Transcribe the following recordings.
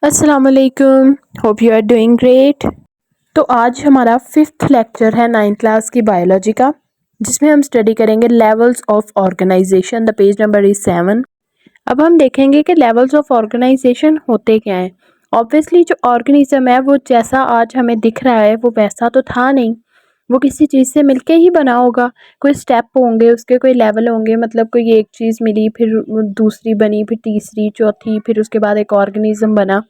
अस्सलाम वालेकुम, hope you are doing great. तो आज हमारा 5th लेक्चर है 9th क्लास की बायोलॉजी का, जिसमें हम स्टडी करेंगे levels of organisation. The page number is 7। अब हम देखेंगे कि लेवल्स ऑफ ऑर्गेनाइजेशन होते क्या हैं। ऑब्वियसली जो ऑर्गेनिज्म है वो जैसा आज हमें दिख रहा है वो वैसा तो था नहीं, वो किसी चीज़ से मिलके ही बना होगा। कोई स्टेप होंगे, उसके कोई लेवल होंगे, मतलब कोई एक चीज़ मिली, फिर दूसरी बनी, फिर तीसरी, चौथी, फिर उसके बाद एक ऑर्गेनिज्म बना।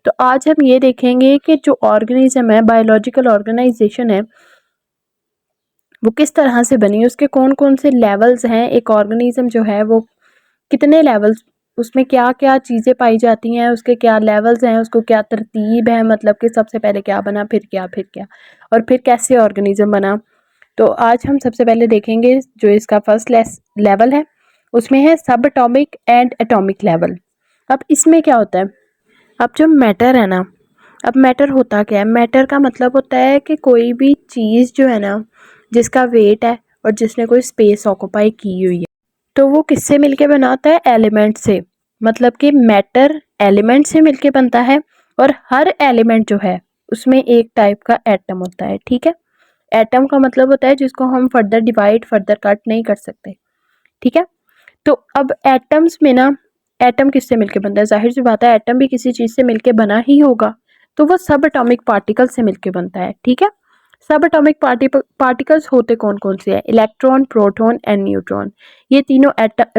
तो आज हम ये देखेंगे कि जो ऑर्गेनिज्म है, बायोलॉजिकल ऑर्गेनाइजेशन है, वो किस तरह से बनी, उसके कौन कौन से लेवल्स हैं। एक ऑर्गेनिज्म जो है वो कितने लेवल्स, उसमें क्या क्या चीज़ें पाई जाती हैं, उसके क्या लेवल्स हैं, उसको क्या तरतीब है, मतलब कि सबसे पहले क्या बना, फिर क्या, फिर क्या, और फिर कैसे ऑर्गेनिज्म बना। तो आज हम सबसे पहले देखेंगे जो इसका फर्स्ट लेवल है, उसमें है सब एटॉमिक एंड एटॉमिक लेवल। अब इसमें क्या होता है, अब जो मैटर है ना, अब मैटर होता क्या है। मैटर का मतलब होता है कि कोई भी चीज़ जो है ना, जिसका वेट है और जिसने कोई स्पेस ऑक्यूपाई की हुई है, तो वो किससे मिलके बना होता है, एलिमेंट से। मतलब कि मैटर एलिमेंट से मिलके बनता है, और हर एलिमेंट जो है उसमें एक टाइप का एटम होता है। ठीक है, एटम का मतलब होता है जिसको हम फर्दर डिवाइड, फर्दर कट नहीं कर सकते। ठीक है, तो अब एटम्स में ना, एटम किससे मिलके बनता है, जाहिर सी बात है एटम भी किसी चीज से मिलके बना ही होगा। तो वो सब एटॉमिक पार्टिकल से मिलके बनता है। ठीक है, सब एटॉमिक पार्टिकल्स होते कौन कौन से हैं, इलेक्ट्रॉन, प्रोटॉन एंड न्यूट्रॉन। ये तीनों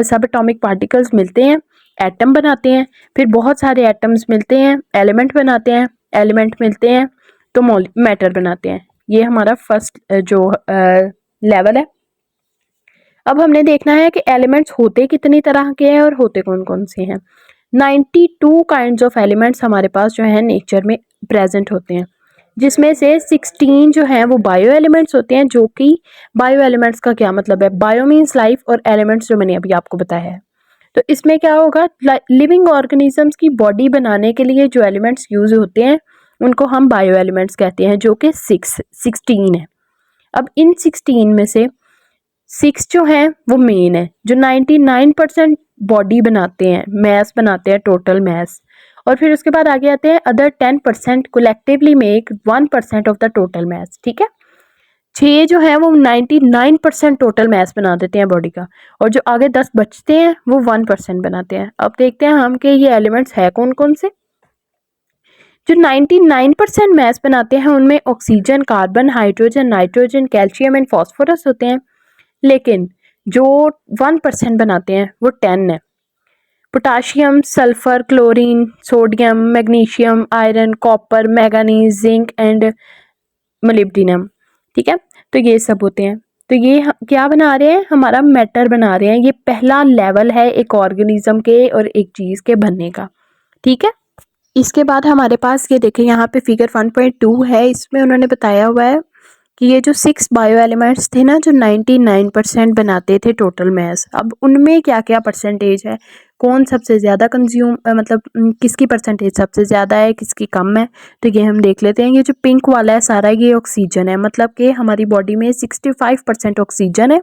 सब एटॉमिक पार्टिकल्स मिलते हैं, एटम बनाते हैं। फिर बहुत सारे एटम्स मिलते हैं, एलिमेंट बनाते हैं, एलिमेंट मिलते हैं तो मैटर बनाते हैं। ये हमारा फर्स्ट जो लेवल है। अब हमने देखना है कि एलिमेंट्स होते कितनी तरह के हैं और होते कौन कौन से हैं। 92 काइंड्स ऑफ एलिमेंट्स हमारे पास जो है नेचर में प्रेजेंट होते हैं, जिसमें से 16 जो हैं वो बायो एलिमेंट्स होते हैं। जो कि बायो एलिमेंट्स का क्या मतलब है, बायो मीन्स लाइफ, और एलिमेंट्स जो मैंने अभी आपको बताया है। तो इसमें क्या होगा, लिविंग ऑर्गेनिजम्स की बॉडी बनाने के लिए जो एलिमेंट्स यूज होते हैं उनको हम बायो एलिमेंट्स कहते हैं, जो कि 16 है। अब इन 16 में से 6 जो हैं वो मेन है, जो 99% बॉडी बनाते हैं, मैस बनाते हैं, टोटल मैस। और फिर उसके बाद आगे आते हैं other 10% collectively make 1% of the total mess. ठीक है, 6 जो है वो 99% टोटल मैस बना देते हैं बॉडी का, और जो आगे 10 बचते हैं वो 1% बनाते हैं। अब देखते हैं हम कि ये एलिमेंट्स है कौन कौन से। जो 99% मैस बनाते हैं उनमें oxygen, carbon, hydrogen, nitrogen, calcium and phosphorus होते हैं। लेकिन जो 1% बनाते हैं वो 10 है। Potassium, sulphur, chlorine, sodium, magnesium, iron, copper, manganese, zinc and molybdenum. ठीक है, तो ये सब होते हैं। तो ये क्या बना रहे हैं, हमारा मैटर बना रहे हैं। ये पहला लेवल है एक ऑर्गेनिज्म के और एक चीज के बनने का। ठीक है, इसके बाद हमारे पास ये देखें, यहाँ पे फिगर 1.2 है, इसमें उन्होंने बताया हुआ है कि ये जो 6 बायो एलिमेंट्स थे ना, जो 99% बनाते थे टोटल मैस, अब उनमें क्या क्या परसेंटेज है, कौन सबसे ज़्यादा कंज्यूम, मतलब किसकी परसेंटेज सबसे ज़्यादा है, किसकी कम है। तो ये हम देख लेते हैं। ये जो पिंक वाला है सारा, ये ऑक्सीजन है, मतलब कि हमारी बॉडी में 65% ऑक्सीजन है।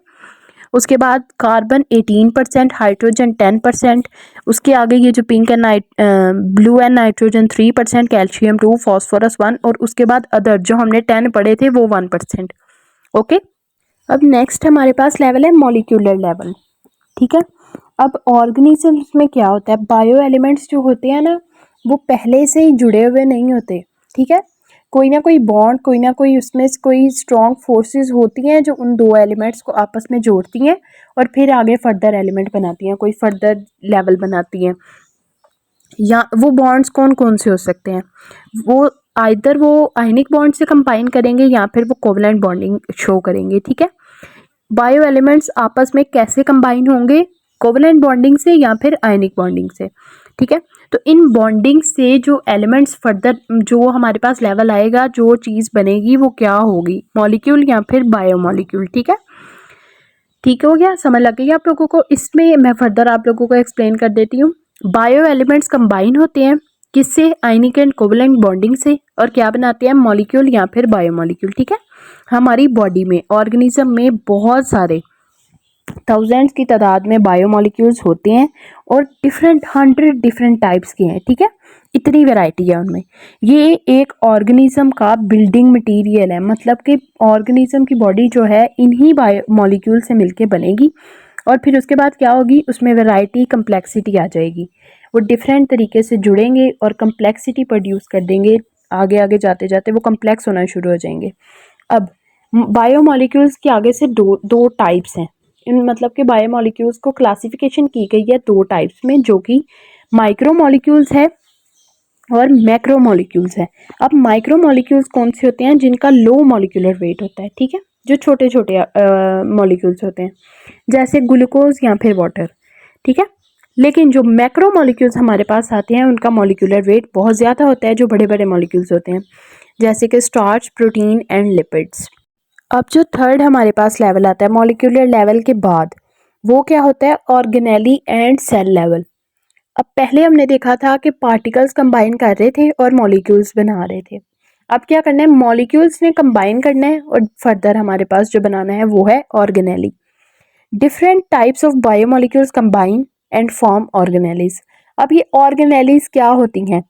उसके बाद कार्बन 18%, हाइड्रोजन 10%, उसके आगे ये जो पिंक है, blue and nitrogen 3%, calcium 2, phosphorus 1, और उसके बाद अदर जो हमने 10 पढ़े थे वो 1%। ओके, अब नेक्स्ट हमारे पास लेवल है मॉलिक्यूलर लेवल। ठीक है, अब ऑर्गेनिजम्स में क्या होता है, बायो एलिमेंट्स जो होते हैं ना, वो पहले से ही जुड़े हुए नहीं होते। ठीक है, कोई ना कोई बॉन्ड, कोई ना कोई उसमें कोई स्ट्रॉन्ग फोर्सेस होती हैं जो उन दो एलिमेंट्स को आपस में जोड़ती हैं और फिर आगे फर्दर एलिमेंट बनाती हैं, कोई फर्दर लेवल बनाती हैं। या वो बॉन्ड्स कौन कौन से हो सकते हैं, वो आइदर वो आयनिक बॉन्ड से कंबाइन करेंगे या फिर वो कोवलेंट बॉन्डिंग शो करेंगे। ठीक है, बायो एलिमेंट्स आपस में कैसे कंबाइन होंगे, कोवलेंट बॉन्डिंग से या फिर आयनिक बॉन्डिंग से। ठीक है, तो इन बॉन्डिंग से जो एलिमेंट्स फर्दर जो हमारे पास लेवल आएगा, जो चीज़ बनेगी वो क्या होगी, मॉलिक्यूल या फिर बायो मॉलिक्यूल। ठीक है, ठीक हो गया, समझ लग गई आप लोगों को। इसमें मैं फर्दर आप लोगों को एक्सप्लेन कर देती हूँ। बायो एलिमेंट्स कंबाइन होते हैं किससे, आयनिक एंड कोवलेंट बॉन्डिंग से, और क्या बनाते हैं, मॉलिक्यूल या फिर बायो मॉलिक्यूल। ठीक है, हमारी बॉडी में, ऑर्गेनिज्म में बहुत सारे थाउजेंड्स की तादाद में बायोमोलिक्यूल्स होते हैं और 100 डिफरेंट टाइप्स के हैं। ठीक है, इतनी वैरायटी है उनमें। ये एक ऑर्गेनिज्म का बिल्डिंग मटेरियल है, मतलब कि ऑर्गेनिज्म की बॉडी जो है इन्हीं बायो मॉलिक्यूल से मिलके बनेगी और फिर उसके बाद क्या होगी, उसमें वैरायटी कंप्लेक्सिटी आ जाएगी। वो डिफरेंट तरीके से जुड़ेंगे और कंप्लेक्सिटी प्रोड्यूस कर देंगे। आगे आगे जाते जाते वो कम्प्लेक्स होना शुरू हो जाएंगे। अब बायोमोलिक्यूल्स के आगे से दो टाइप्स हैं। इन मतलब कि बायोमोलिक्यूल्स को क्लासिफिकेशन की गई है दो टाइप्स में, जो कि माइक्रोमोलिक्यूल्स है और मैक्रोमोलिक्यूल्स है। अब माइक्रोमोलिक्यूल्स कौन से होते हैं, जिनका लो मॉलिक्यूलर वेट होता है, ठीक है, जो छोटे छोटे मॉलिक्यूल्स होते हैं, जैसे ग्लूकोज या फिर वाटर, ठीक है। लेकिन जो मैक्रोमोलिक्यूल्स हमारे पास आते हैं उनका मॉलिक्यूलर वेट बहुत ज़्यादा होता है, जो बड़े बड़े मॉलिक्यूल्स होते हैं, जैसे कि स्टार्च, प्रोटीन एंड लिपिड्स। अब जो थर्ड हमारे पास लेवल आता है मॉलिक्यूलर लेवल के बाद, वो क्या होता है, ऑर्गेनेली एंड सेल लेवल। अब पहले हमने देखा था कि पार्टिकल्स कंबाइन कर रहे थे और मॉलिक्यूल्स बना रहे थे। अब क्या करना है, मॉलिक्यूल्स ने कंबाइन करना है और फर्दर हमारे पास जो बनाना है वो है organelle. Different types of biomolecules combine and form organelles. अब ये ऑर्गेनेलीज क्या होती हैं,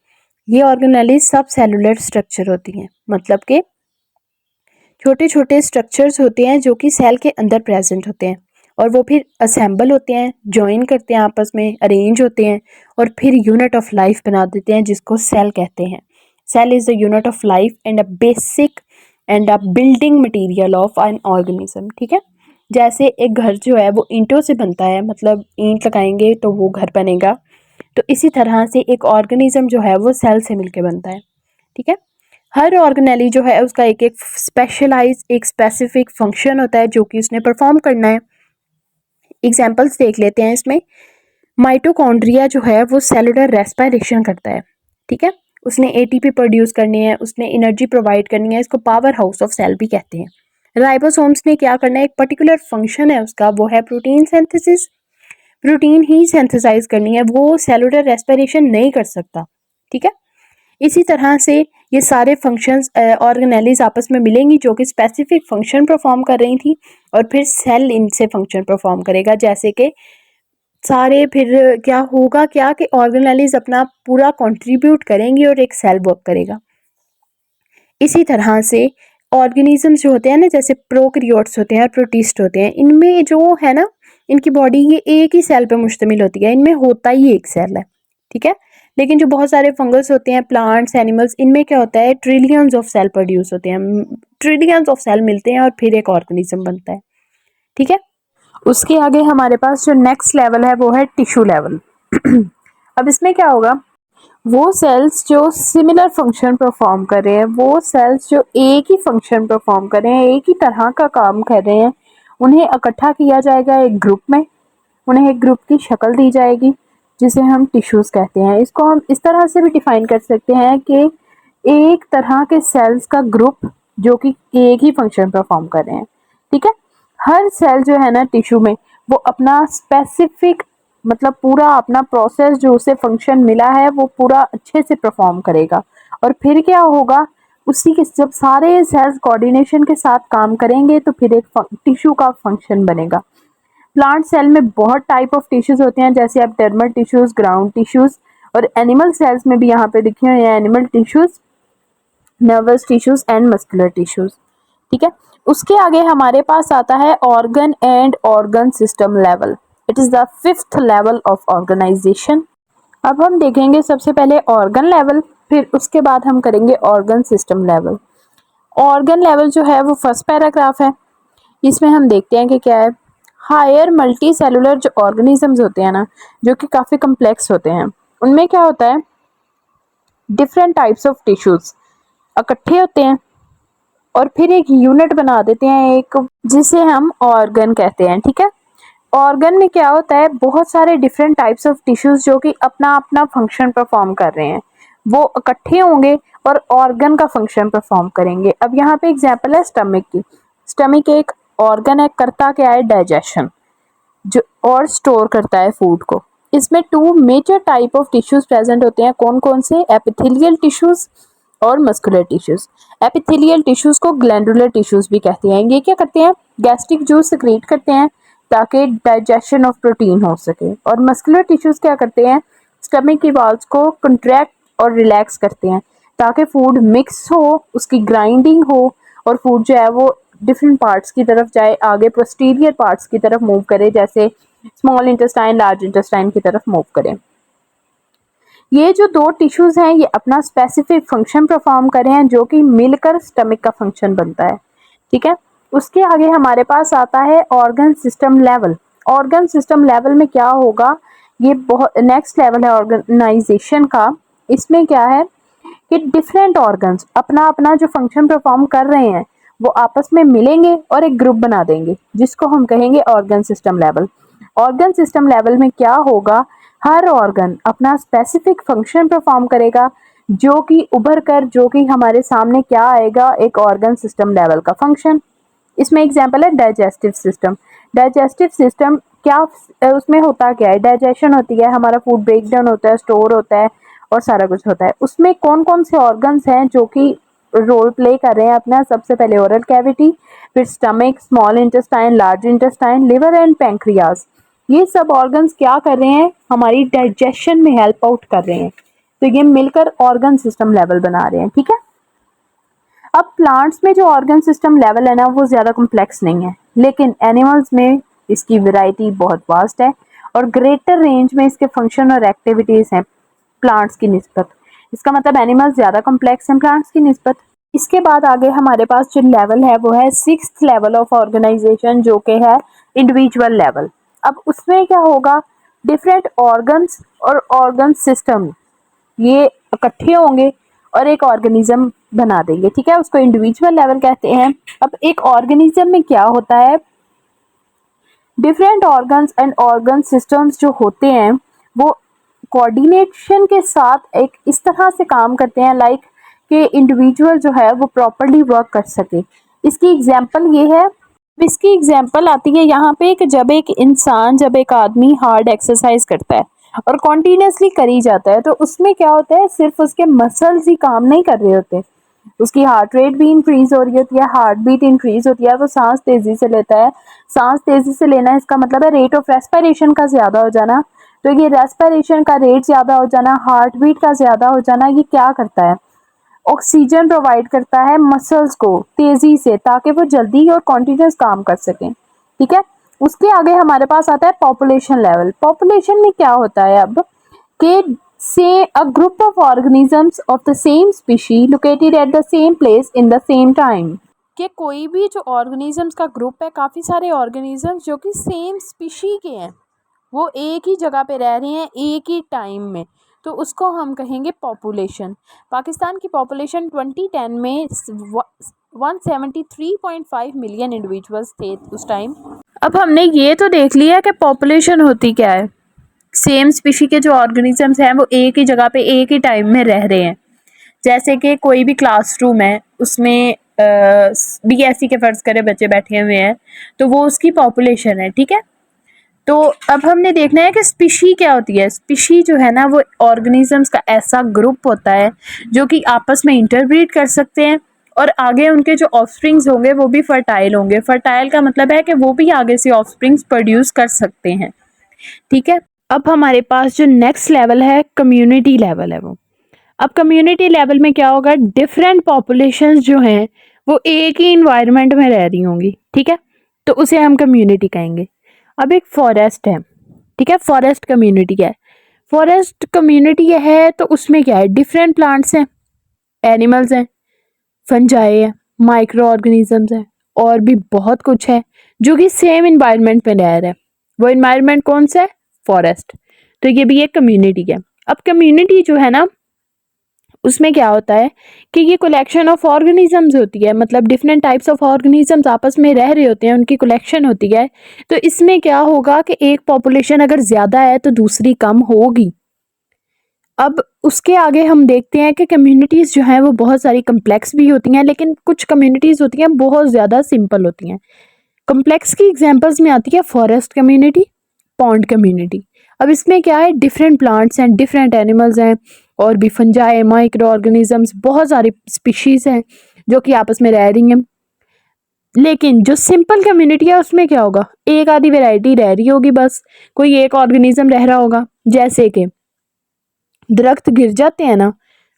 ये ऑर्गेनेलीज सब सेलुलर स्ट्रक्चर होती हैं, मतलब कि छोटे छोटे स्ट्रक्चर्स होते हैं जो कि सेल के अंदर प्रेजेंट होते हैं और वो फिर असेंबल होते हैं, ज्वाइन करते हैं आपस में, अरेंज होते हैं और फिर यूनिट ऑफ लाइफ बना देते हैं, जिसको सेल कहते हैं। Cell is the unit of life and a basic and a building material of an organism, ठीक है। जैसे एक घर जो है वो ईंटों से बनता है, मतलब ईंट लगाएंगे तो वो घर बनेगा, तो इसी तरह से एक ऑर्गेनिज्म जो है वो सेल से मिलके बनता है, ठीक है। हर ऑर्गेनेली जो है उसका एक एक स्पेशलाइज, एक स्पेसिफिक फंक्शन होता है जो कि उसने परफॉर्म करना है। एग्जाम्पल्स देख लेते हैं इसमें। माइटोकॉन्ड्रिया जो है वो सेलुलर रेस्पिरेशन करता है, ठीक है, उसने एटीपी प्रोड्यूस करनी है, उसने एनर्जी प्रोवाइड करनी है, इसको पावर हाउस ऑफ सेल भी कहते हैं। राइबोसोम्स ने क्या करना है, एक पर्टिकुलर फंक्शन है उसका, वो है प्रोटीन सिंथेसिस। प्रोटीन ही सिंथेसाइज करनी है, वो सेलुलर रेस्पिरेशन नहीं कर सकता, ठीक है। इसी तरह से ये सारे फंक्शंस ऑर्गेनेलीज आपस में मिलेंगी जो कि स्पेसिफिक फंक्शन परफॉर्म कर रही थी और फिर सेल इनसे फंक्शन परफॉर्म करेगा। जैसे कि सारे फिर क्या होगा, क्या कि ऑर्गेनेलीज अपना पूरा कंट्रीब्यूट करेंगी और एक सेल वर्क करेगा। इसी तरह से ऑर्गेनिजम्स जो होते हैं ना, जैसे प्रोकैरियोट्स होते हैं और प्रोटिस्ट होते हैं, इनमें जो है ना, इनकी बॉडी ये एक ही सेल पे मुश्तमिल होती है, इनमें होता ही एक सेल है, ठीक है। लेकिन जो बहुत सारे फंगस होते हैं, प्लांट्स, एनिमल्स, इनमें क्या होता है, ट्रिलियंस ऑफ सेल प्रोड्यूस होते हैं, ट्रिलियंस ऑफ सेल मिलते हैं और फिर एक ऑर्गेनिज्म बनता है, ठीक है। उसके आगे हमारे पास जो नेक्स्ट लेवल है वो है टिश्यू लेवल। अब इसमें क्या होगा, वो सेल्स जो सिमिलर फंक्शन परफॉर्म कर रहे हैं, वो सेल्स जो एक ही फंक्शन परफॉर्म कर रहे हैं, एक ही तरह का काम कर रहे हैं, उन्हें इकट्ठा किया जाएगा एक ग्रुप में, उन्हें एक ग्रुप की शक्ल दी जाएगी जिसे हम टिश्यूज कहते हैं। इसको हम इस तरह से भी डिफाइन कर सकते हैं कि एक तरह के सेल्स का ग्रुप जो कि एक ही फंक्शन परफॉर्म कर रहे हैं, ठीक है। हर सेल जो है ना टिश्यू में, वो अपना स्पेसिफिक, मतलब पूरा अपना प्रोसेस जो उसे फंक्शन मिला है वो पूरा अच्छे से परफॉर्म करेगा। और फिर क्या होगा, उसी के जब सारे सेल्स कोऑर्डिनेशन के साथ काम करेंगे तो फिर एक टिश्यू का फंक्शन बनेगा। प्लांट सेल में बहुत टाइप ऑफ टिश्यूज होते हैं, जैसे आप डर्मल टिश्यूज, ग्राउंड टिश्यूज, और एनिमल सेल्स में भी यहाँ पे लिखे हुए हैं animal tissues, nervous tissues and muscular tissues, ठीक है। उसके आगे हमारे पास आता है organ and organ system level. It is the fifth level of organisation. अब हम देखेंगे सबसे पहले ऑर्गन लेवल, फिर उसके बाद हम करेंगे organ system level. Organ level जो है वो फर्स्ट पैराग्राफ है। इसमें हम देखते हैं कि क्या है, हायर मल्टी सेलुलर जो ऑर्गेनिजम्स होते हैं ना, जो कि काफ़ी कम्प्लेक्स होते हैं, उनमें क्या होता है, डिफरेंट टाइप्स ऑफ टिश्यूज इकट्ठे होते हैं और फिर एक यूनिट बना देते हैं, एक जिसे हम ऑर्गन कहते हैं, ठीक है। ऑर्गन में क्या होता है, बहुत सारे डिफरेंट टाइप्स ऑफ टिश्यूज जो कि अपना अपना फंक्शन परफॉर्म कर रहे हैं, वो इकट्ठे होंगे और ऑर्गन का फंक्शन परफॉर्म करेंगे। अब यहाँ पे एग्जांपल है स्टमक की। स्टमक एक ऑर्गन है, करता क्या है, डाइजेशन, जो और स्टोर करता है फूड को। इसमें two major type of tissues present होते हैं, कौन कौन से, एपिथेलियल टिश्यूज और मस्कुलर टिश्यूज। एपिथेलियल टिश्यूज को ग्लैंडुलर टिश्यूज भी कहते हैं। ये क्या करते हैं, गैस्ट्रिक जूस सिक्रीट करते हैं ताकि डाइजेशन ऑफ प्रोटीन हो सके। और मस्कुलर टिश्यूज क्या करते हैं, स्टमक की वॉल्स को कंट्रैक्ट और रिलैक्स करते हैं ताकि फूड मिक्स हो, उसकी ग्राइंडिंग हो और फूड जो है वो डिफरेंट पार्ट्स की तरफ जाए, आगे पोस्टीरियर पार्ट्स की तरफ मूव करे, जैसे स्मॉल इंटेस्टाइन लार्ज इंटेस्टाइन की तरफ मूव करे। ये जो दो टिश्यूज हैं ये अपना स्पेसिफिक फंक्शन परफॉर्म कर रहे हैं जो कि मिलकर स्टमक का फंक्शन बनता है। ठीक है, उसके आगे हमारे पास आता है organ system level. Organ system level में क्या होगा, ये बहुत नेक्स्ट लेवल है ऑर्गेनाइजेशन का। इसमें क्या है कि डिफरेंट ऑर्गन्स अपना अपना जो फंक्शन परफॉर्म कर रहे हैं वो आपस में मिलेंगे और एक ग्रुप बना देंगे जिसको हम कहेंगे organ system level. Organ system level में क्या होगा, हर ऑर्गन अपना स्पेसिफिक फंक्शन परफॉर्म करेगा जो कि उभर कर जो कि हमारे सामने क्या आएगा, एक ऑर्गन सिस्टम लेवल का फंक्शन। इसमें एग्जांपल है डाइजेस्टिव सिस्टम। डाइजेस्टिव सिस्टम क्या, उसमें होता क्या है, डाइजेशन होती है, हमारा फूड ब्रेक डाउन होता है, स्टोर होता है और सारा कुछ होता है। उसमें कौन कौन से ऑर्गन्स हैं जो कि रोल प्ले कर रहे हैं अपना, सबसे पहले ओरल कैविटी, फिर stomach, small intestine, large intestine, liver and pancreas. ये सब ऑर्गन्स क्या कर रहे हैं, हमारी डाइजेशन में हेल्प आउट कर रहे हैं। तो ये मिलकर ऑर्गन सिस्टम लेवल बना रहे हैं। ठीक है, अब प्लांट्स में जो ऑर्गन सिस्टम लेवल है ना वो ज़्यादा कॉम्प्लेक्स नहीं है, लेकिन एनिमल्स में इसकी वैरायटी बहुत वास्ट है और ग्रेटर रेंज में इसके फंक्शन और एक्टिविटीज़ हैं प्लांट्स की निस्बत। इसका मतलब एनिमल्स ज़्यादा कॉम्प्लेक्स हैं प्लांट्स की निस्बत। इसके बाद आगे हमारे पास जो लेवल है वो है सिक्स्थ लेवल ऑफ ऑर्गेनाइजेशन जो कि है इंडिविजुअल लेवल। अब उसमें क्या होगा, डिफरेंट ऑर्गन्स और ऑर्गन सिस्टम ये इकट्ठे होंगे और एक ऑर्गेनिज्म बना देंगे। ठीक है, उसको इंडिविजुअल लेवल कहते हैं। अब एक ऑर्गेनिज्म में क्या होता है, different organs and organ systems जो होते हैं वो कोऑर्डिनेशन के साथ एक इस तरह से काम करते हैं लाइक कि इंडिविजुअल जो है वो प्रॉपरली वर्क कर सके। इसकी एग्जांपल ये है, इसकी एग्जांपल आती है यहाँ पे कि जब एक इंसान, जब एक आदमी हार्ड एक्सरसाइज करता है और कॉन्टिन्यूसली करी जाता है तो उसमें क्या होता है, सिर्फ उसके मसल्स ही काम नहीं कर रहे होते, उसकी हार्ट रेट भी इंक्रीज हो रही होती है, हार्ट बीट इंक्रीज होती है, वो सांस तेजी से लेता है। सांस तेजी से लेना इसका मतलब है रेट ऑफ रेस्पिरेशन का ज्यादा हो जाना। तो ये रेस्पिरेशन का रेट ज्यादा हो जाना, हार्ट बीट का ज्यादा हो जाना, ये क्या करता है, ऑक्सीजन प्रोवाइड करता है मसल्स को तेजी से ताकि वो जल्दी और कॉन्टिन्यूस काम कर सकें। ठीक है, उसके आगे हमारे पास आता है पॉपुलेशन लेवल। पॉपुलेशन में क्या होता है अब कि से a group of organisms of the same species located at the same place in the same time. कि कोई भी जो ऑर्गेनिजम्स का ग्रुप है, काफ़ी सारे ऑर्गेनिजम्स जो कि सेम स्पीशी के हैं, वो एक ही जगह पे रह रहे हैं एक ही टाइम में, तो उसको हम कहेंगे पॉपुलेशन। पाकिस्तान की पॉपुलेशन 2010 में 173.5 मिलियन इंडिविजुअल्स थे उस टाइम। अब हमने ये तो देख लिया कि पॉपुलेशन होती क्या है, सेम स्पीशी के जो ऑर्गेनिजम्स हैं वो एक ही जगह पे एक ही टाइम में रह रहे हैं। जैसे कि कोई भी क्लासरूम है उसमें BSc के फर्ज करे बच्चे बैठे हुए हैं तो वो उसकी पॉपुलेशन है। ठीक है, तो अब हमने देखना है कि स्पीशी क्या होती है। स्पीशी जो है ना वो ऑर्गेनिजम्स का ऐसा ग्रुप होता है जो कि आपस में इंटरब्रीड कर सकते हैं और आगे उनके जो ऑफस्प्रिंग्स होंगे वो भी फर्टाइल होंगे। फर्टाइल का मतलब है कि वो भी आगे से ऑफस्प्रिंग्स प्रोड्यूस कर सकते हैं। ठीक है, अब हमारे पास जो नेक्स्ट लेवल है कम्युनिटी लेवल है वो। अब कम्युनिटी लेवल में क्या होगा, डिफरेंट पॉपुलेशंस जो हैं वो एक ही इन्वायरमेंट में रह रही होंगी। ठीक है, तो उसे हम कम्युनिटी कहेंगे। अब एक फॉरेस्ट है, ठीक है, फॉरेस्ट कम्युनिटी है। फॉरेस्ट कम्युनिटी है तो उसमें क्या है, डिफरेंट प्लांट्स हैं, एनिमल्स हैं, फंजाई है, माइक्रो ऑर्गेनिजम्स हैं और भी बहुत कुछ है जो कि सेम इन्वायरमेंट में रह रहा है। वो इन्वायरमेंट कौन सा है, फॉरेस्ट। तो ये भी एक कम्युनिटी है। अब कम्युनिटी जो है ना उसमें क्या होता है कि ये कलेक्शन ऑफ ऑर्गेनिजम्स होती है, मतलब डिफरेंट टाइप्स ऑफ ऑर्गेनिजम्स आपस में रह रहे होते हैं, उनकी कलेक्शन होती है। तो इसमें क्या होगा कि एक पॉपुलेशन अगर ज़्यादा है तो दूसरी कम होगी। अब उसके आगे हम देखते हैं कि कम्युनिटीज़ जो हैं वो बहुत सारी कम्प्लेक्स भी होती हैं, लेकिन कुछ कम्युनिटीज़ होती हैं बहुत ज़्यादा सिंपल होती हैं। कम्प्लेक्स की एग्जांपल्स में आती है फॉरेस्ट कम्युनिटी, पॉन्ड कम्युनिटी। अब इसमें क्या है, डिफरेंट प्लांट्स हैं, डिफरेंट एनिमल्स हैं और भी फंजाई, माइक्रो ऑर्गेनिजम्स, बहुत सारी स्पीशीज़ हैं जो कि आपस में रह रही हैं। लेकिन जो सिंपल कम्युनिटी है उसमें क्या होगा, एक आधी वैरायटी रह रही होगी, बस कोई एक ऑर्गेनिज्म रह रहा होगा। जैसे कि दरख्त गिर जाते हैं ना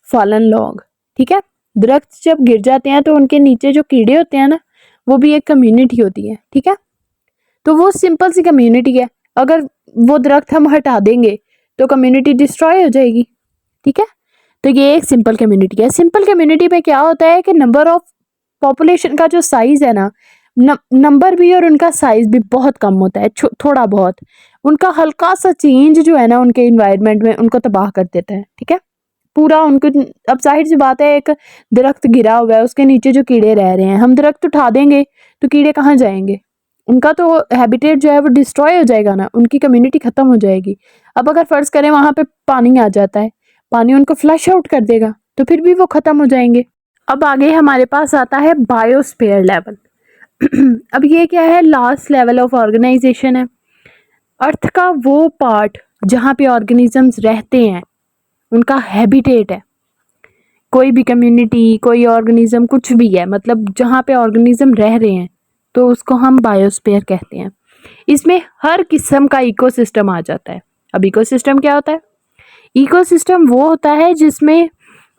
फॉलन लॉग, ठीक है। दरख्त जब गिर जाते हैं तो उनके नीचे जो कीड़े होते हैं ना, वो भी एक कम्युनिटी होती है, ठीक है। तो वो सिंपल सी कम्युनिटी है, अगर वो दरख्त हम हटा देंगे तो कम्युनिटी डिस्ट्रॉय हो जाएगी, ठीक है। तो ये एक सिंपल कम्युनिटी है। सिंपल कम्युनिटी में क्या होता है कि नंबर ऑफ पॉपुलेशन का जो साइज है ना, नंबर भी और उनका साइज भी बहुत कम होता है, थोड़ा बहुत। उनका हल्का सा चेंज जो है ना उनके इन्वायरमेंट में उनको तबाह कर देता है, ठीक है। पूरा उनको, अब जाहिर सी बात है, एक दरख्त गिरा हुआ है, उसके नीचे जो कीड़े रह रहे हैं, हम दरख्त उठा देंगे तो कीड़े कहाँ जाएंगे? उनका तो हैबिटेट जो है वो डिस्ट्रॉय हो जाएगा ना, उनकी कम्युनिटी खत्म हो जाएगी। अब अगर फर्ज करें वहां पे पानी आ जाता है, पानी उनको फ्लश आउट कर देगा, तो फिर भी वो खत्म हो जाएंगे। अब आगे हमारे पास आता है बायोस्फीयर लेवल। अब ये क्या है? लास्ट लेवल ऑफ ऑर्गेनाइजेशन है। अर्थ का वो पार्ट जहाँ पे ऑर्गेनिजम्स रहते हैं, उनका हैबिटेट है। कोई भी कम्युनिटी, कोई ऑर्गेनिज्म, कुछ भी है, मतलब जहाँ पे ऑर्गेनिज्म रह रहे हैं, तो उसको हम बायोस्फीयर कहते हैं। इसमें हर किस्म का इकोसिस्टम आ जाता है। अब इकोसिस्टम क्या होता है? इकोसिस्टम वो होता है जिसमें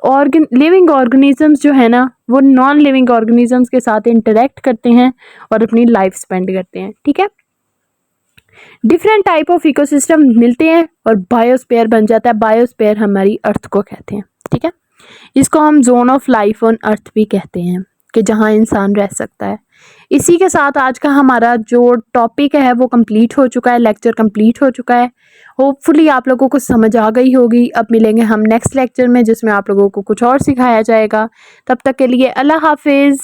लिविंग ऑर्गेनिजम्स जो है ना, वो नॉन लिविंग ऑर्गेनिजम्स के साथ इंटरेक्ट करते हैं और अपनी लाइफ स्पेंड करते हैं, ठीक है। डिफरेंट टाइप ऑफ इकोसिस्टम मिलते हैं और बायोस्फीयर बन जाता है। बायोस्फीयर हमारी अर्थ को कहते हैं, ठीक है। इसको हम zone of life on earth भी कहते हैं, कि जहाँ इंसान रह सकता है। इसी के साथ आज का हमारा जो टॉपिक है वो कंप्लीट हो चुका है, लेक्चर कंप्लीट हो चुका है। होपफुली आप लोगों को समझ आ गई होगी। अब मिलेंगे हम नेक्स्ट लेक्चर में, जिसमें आप लोगों को कुछ और सिखाया जाएगा। तब तक के लिए अल्लाह हाफिज़।